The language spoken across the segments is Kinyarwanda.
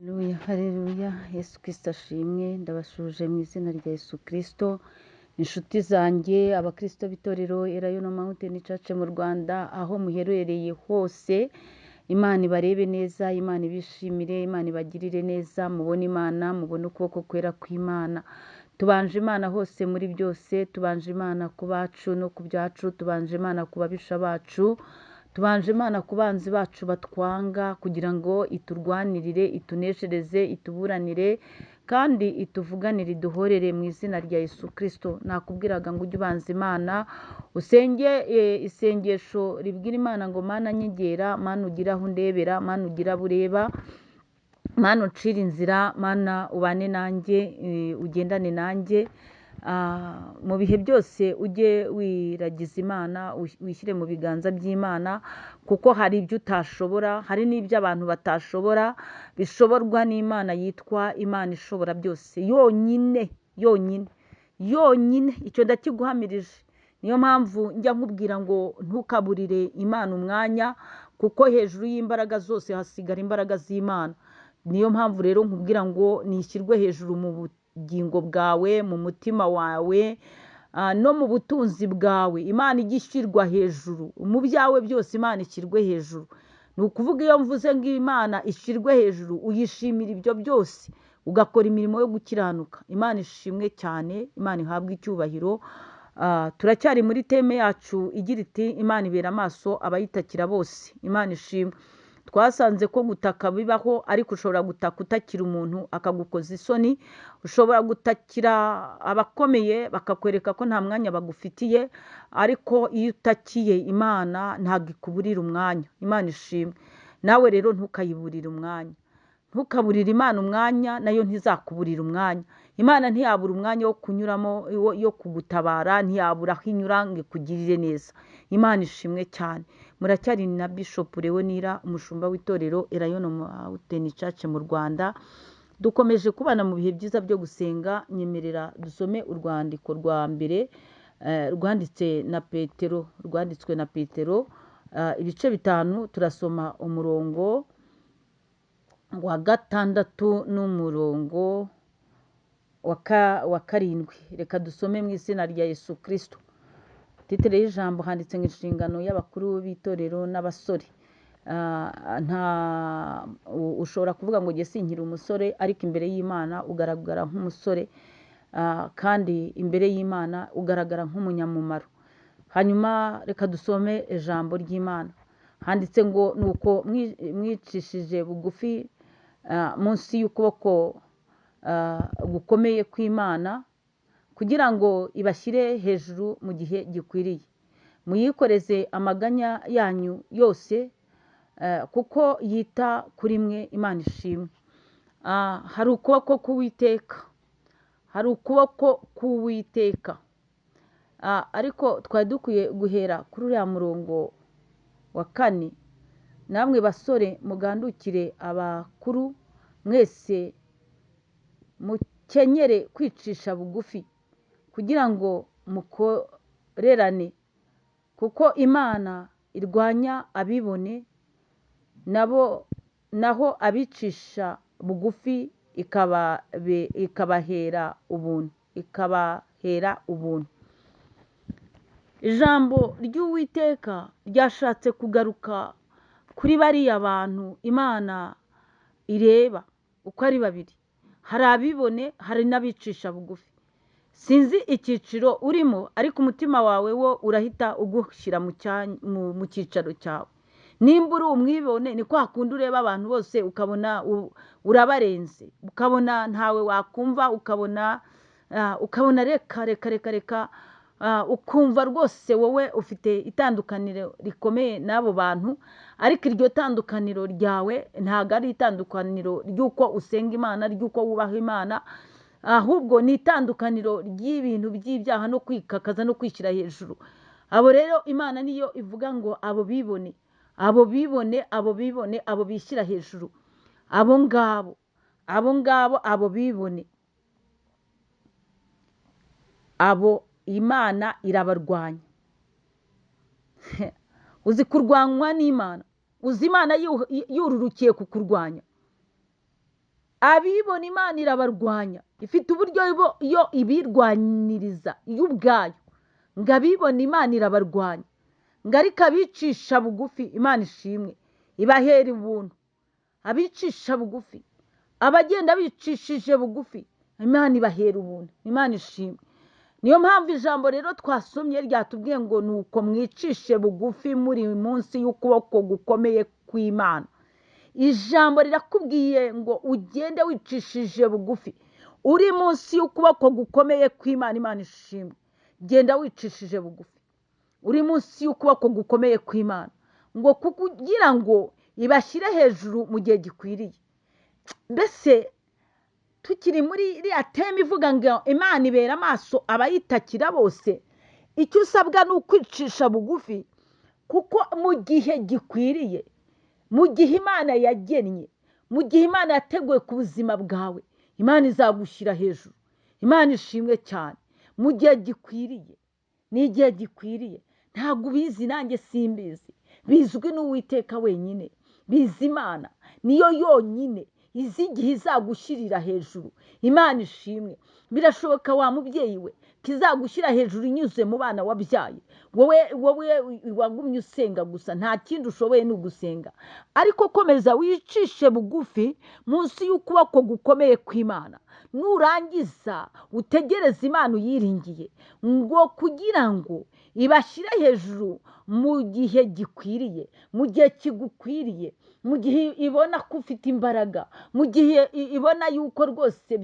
Haleluya, haleluya, Yesu Kristo ashimwe, ndabashuje mu izina rya Yesu Kristo, inshuti zanjye, abakristo b'itorero Elayono Mountain Church mu Rwanda, aho muherereye hose, Imana ibarebe neza, Imana ibishimire, Imana ibagirire neza, mubone Imana, mubone ukuboko kwera kw'Imana. Tubanje Imana hose muri byose, tubanje Imana ku bacu no ku byacu, tubanje Imana ku babisha bacu, tubanje Imana ku banzi bacu batwanga kugira ngo iturwanirire, ituneshereze, ituburanire kandi ituvuganire, iduhorere mu izina rya Yesu Kristo. Nakubwiraga ngo ujye ubanza Imana, usenge isengesho ribwira Imana ngo Mana nyegera, Mana ugira aho undebera, Mana ugira abo ureba, Mana uncira inzira, Mana ubane nanjye, ugendane nanjye. Mu bihe byose ujye wiragiza Imana, wishyire mu biganza by'Imana, kuko hari ibyo utashobora, hari n'ibyo abantu batashobora, bishoborwa n'Imana yitwa Imana ishobora byose yonyine, yonyine, yonyine. Icyo ndakiguhamirije. Niyo mpamvu njya nkubwira ngo ntukaburire Imana umwanya, kuko hejuru y'imbaraga zose hasigara imbaraga z'Imana. Niyo mpamvu rero nkubwira ngo nishyirwe hejuru mu bugingo bwawe, mu mutima wawe, no mu butunzi bwawe. Imana ijya ishyirwa hejuru mu byawe byose, Imana ishyirwe hejuru. Ni ukuvuga iyo mvuze ngo Imana ishyirwe hejuru, uyishimira ibyo byose, ugakora imirimo yo gukiranuka. Imana ishimwe cyane, Imana ihabwe icyubahiro. Turacyari muri teme yacu igira iti Imana ibera amaso abayitakira bose. Imana ishimwe. Twasanze ko gutaka bibaho, ariko ushobora gutaka utakira umuntu akagukoza isoni, ushobora gutakira abakomeye bakakwereka ko nta mwanya bagufitiye, ariko iyo utakiye Imana ntabwo ikuburira umwanya. Imana ishimwe. Nawe rero ntukayiburire umwanya, ntukaburire Imana umwanya, nayo ntizakuburira umwanya. Imana ntiyabura umwanya wo kunyuramo, yo kugutabara, ntiyabura aho inyura ngo ikugirire neza. Imana ishimwe cyane. Muracyari na Bishop Leonira, umushumba w'itorero Elayono Mountain Church mu Rwanda. Dukomeje kubana mu bihe byiza byo gusenga. Nyemerera dusome urwandiko rwa mbere rwanditswe na Petero, ibice 5. Turasoma umurongo wa 6 n'umurongo wa 7. Reka dusome mu izina rya Yesu Kristo. Titire y'ijambo handitse ngo inshingano y'abakuru b'itorero n'abasore. Ushobora kuvuga ngo jye sinkiri umusore, ariko imbere y'Imana ugaragara nk'umusore, kandi imbere y'Imana ugaragara nk'umunyamumaro. Hanyuma reka dusome ijambo ry'Imana. Handitse ngo nuko mwicishije bugufi munsi y'ukuboko gukomeye kw'Imana, kugira ngo ibashyire hejuru mu gihe gikwiriye. Muyikoreze amaganya yanyu yose, kuko yita kuri mwe. Imana ishimwe. Hari ukuboko k'Uwiteka, hari ukuboko k'Uwiteka. Ariko twari dukwiye guhera kuri uriya murongo wa 4. Namwe basore mugandukire abakuru, mwese mukenyere kwicisha bugufi, kugira ngo mukorerane, kuko Imana irwanya abibone, naho abicisha bugufi ikabahera ubuntu. Ijambo ry'Uwiteka ryashatse kugaruka kuri bariya bantu Imana ireba uko ari babiri. Hari abibone, hari n'abicisha bugufi. Sinzi icyiciro urimo, ariko umutima wawe wo urahita ugushyira mu cyicaro cyawe. Nimba uri umwibone, ni kwa kundi ureba abantu bose ukabona urabarenze, ukabona ntawe wakumva, ukabona reka, ukumva rwose wowe ufite itandukaniro rikomeye n'abo bantu, ariko iryo tandukaniro ryawe ntabwo ari itandukaniro ry'uko usenga Imana, ry'uko wubaha Imana, ahubwo ni itandukaniro ry'ibintu by'ibyaha no kwikakaza no kwishyira hejuru. Abo rero Imana niyo ivuga ngo abo bibone, abo bishyira hejuru, abo ngabo, abo bibone, abo Imana irabarwanya. Uzi kurwanywa n'Imana, uzi Imana yururukiye kukurwanya. abibona imana irabarwanya, ifite uburyo yo ibirwaniriza yo ubwayo, ngo abibona imana irabarwanya, ngo ariko abicisha bugufi imana ishimwe ibahera ubuntu. Abicisha bugufi, abagenda bicishije bugufi, imana ibahera ubuntu, imana ishimwe. Niyo mpamvu ijambo rero twasomye ryatubwiye ngo nuko mwicishe bugufi muri munsi y'ukuboko gukomeye kw'Imana. Ijambo rirakubwiye ngo ugende wicishije bugufi, uri munsi y'ukuboko gukomeye kw'Imana, imana ishimwe. Genda wicishije bugufi, uri munsi y'ukuboko gukomeye kw'Imana, ngo kugira ngo ibashyire hejuru mu gihe gikwiriye. Mbese tukiri muri iriya teme ivuga ngo imana ibera amaso abayitakira bose, icyo usabwa ni ukwicisha bugufi, kuko mu gihe gikwiriye, mu gihe imana yagennye, mu gihe imana yateguye ku buzima bwawe, imana izagushyira hejuru. Imana ishimwe cyane. Mu gihe gikwiriye, ni igihe gikwiriye. Ntabwo ubizi, nanjye simbizi, bizwi n'Uwiteka wenyine, bizi Imana niyo yonyine izi igihe izagushyirira hejuru. Imana ishimwe. Birashoboka wa mubyeyi we kizagushyira hejuru inyuze mu bana wabyaye. Wowe wagumye usenga gusa, nta kindi ushoboye ni ugusenga, ariko komeza wicishe bugufi munsi y'ukuboko gukomeye kw'Imana. Nurangiza utegereze Imana uyiringiye, ngo kugira ngo ibashyire hejuru mu gihe gikwiriye, mu gihe kigukwiriye, mu gihe ibona ko ufite imbaraga, mu gihe ibona yuko rwose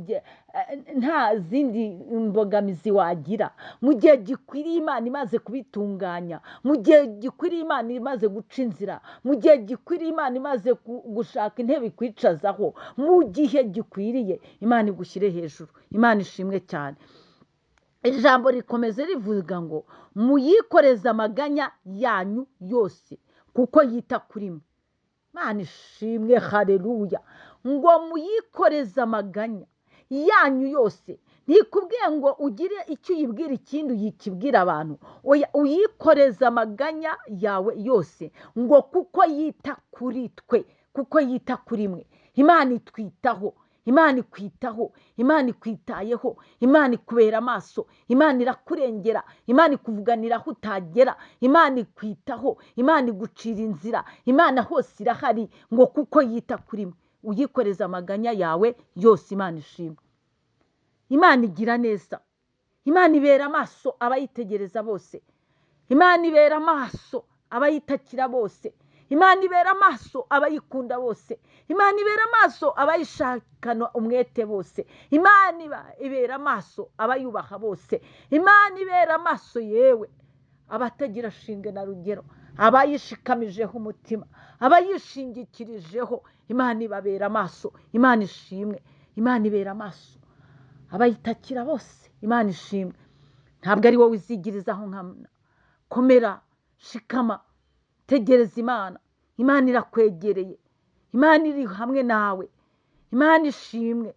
nta zindi mbogamizi wagira, mu gihe gikwiriye Imana imaze kubitunganya, mu gihe gikwiriye Imana imaze guca inzira, mu gihe gikwiriye Imana imaze gushaka intebe ikwicazaho, mu gihe gikwiriye Imana igushyire hejuru. Imana ishimwe cyane. Ijambo rikomeze rivuga ngo muyikoreze amaganya yanyu yose kuko yita kuri mwe. Imana ishimwe, haleluya. Ngo muyikoreze amaganya yanyu yose. Ntikubwiye ngo ugire icyo uyibwira ikindi uyikibwira abantu, uyikoreze amaganya yawe yose, ngo kuko yita kuri twe, kuko yita kuri mwe. Imana itwitaho, Imana ikwitaho, Imana ikwitayeho, Imana ikubera amaso, Imana irakurengera, Imana ikuvuganira aho utagera, Imana ikwitaho, Imana igucira inzira, Imana hose irahari, ngo kuko yita kuri mwe. Uyikoreza amaganya yawe yose. Imana ishimwe. Imana igira neza, Imana ibera amaso abayitegereza bose, Imana ibera amaso abayitakira bose, Imana ibera amaso abayikunda bose, Imana ibera amaso abayishakana umwete bose, Imana ibera amaso abayubaha bose, Imana ibera amaso yewe abatagira shinge na rugero, abayishikamijeho umutima, abayishingikirijeho, Imana ibabera amaso. Imana ishimwe. Imana ibera amaso abayitakira bose. Imana ishimwe. Ntabwo ari wowe uzigirizaho nkana. Komera, shikama, tegereza Imana. Imana irakwegereye, Imana iri hamwe nawe. Imana ishimwe.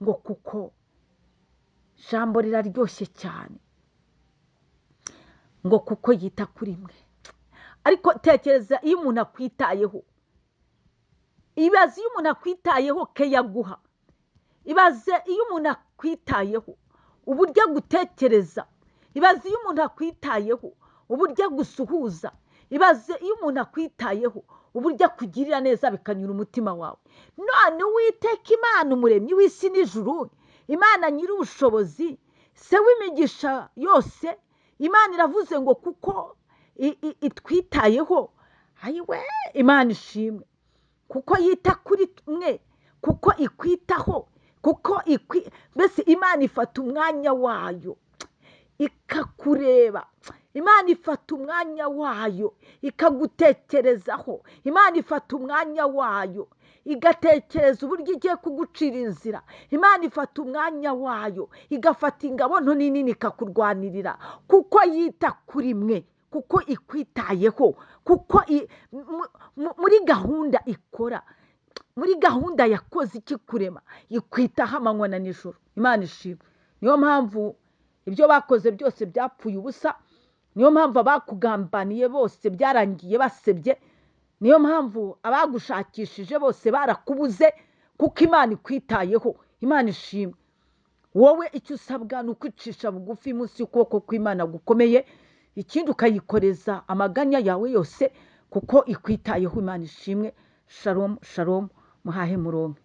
Ngo kuko ijambo riraryoshye cyane, ngo kuko yita kuri mwe. Ariko tekereza iyo umuntu akwitayeho, ibaze iyo umuntu akwitayeho keyaguha, ibaze iyo umuntu akwitayeho uburyo agutekereza, ibaze iyo umuntu akwitayeho uburyo agusuhuza, ibaze iyo umuntu akwitayeho uburyo akugirira neza bikanyura umutima wawe. None Uwiteka Imana umuremyi w'isi n'ijuru, Imana nyiri ubushobozi, se w'imigisha yose, Imana iravuze ngo kuko itwitayeho, ayiwe Imana ishimwe. Kuko yita kuri mwe, kuko ikwitaho, kuko mbese Imana ifata umwanya wayo ikakureba, Imana ifata umwanya wayo ikagutekerezaho, Imana ifata umwanya wayo igatekereza uburyo igiye kugucira inzira, Imana ifata umwanya wayo igafata ingabo nto nini ikakurwanirira, kuko yita kuri mwe, kuko ikwitayeho, kuko muri gahunda ikora, muri gahunda yakoze ikikurema, ikwitaho amanywa na nijoro. Imana ishimwe. Niyo mpamvu ibyo bakoze byose byapfuye ubusa, niyo mpamvu abakugambaniye bose byarangiye basebye, niyo mpamvu abagushakishije bose barakubuze, kuko imana ikwitayeho. Imana ishimwe. Wowe icyo usabwa ni ukwicisha bugufi munsi y'ukuboko kw'Imana gukomeye, ikindi ukayikoreza amaganya yawe yose kuko ikwitayeho. Imana ishimwe. Shalom shalom, muhahe muronke.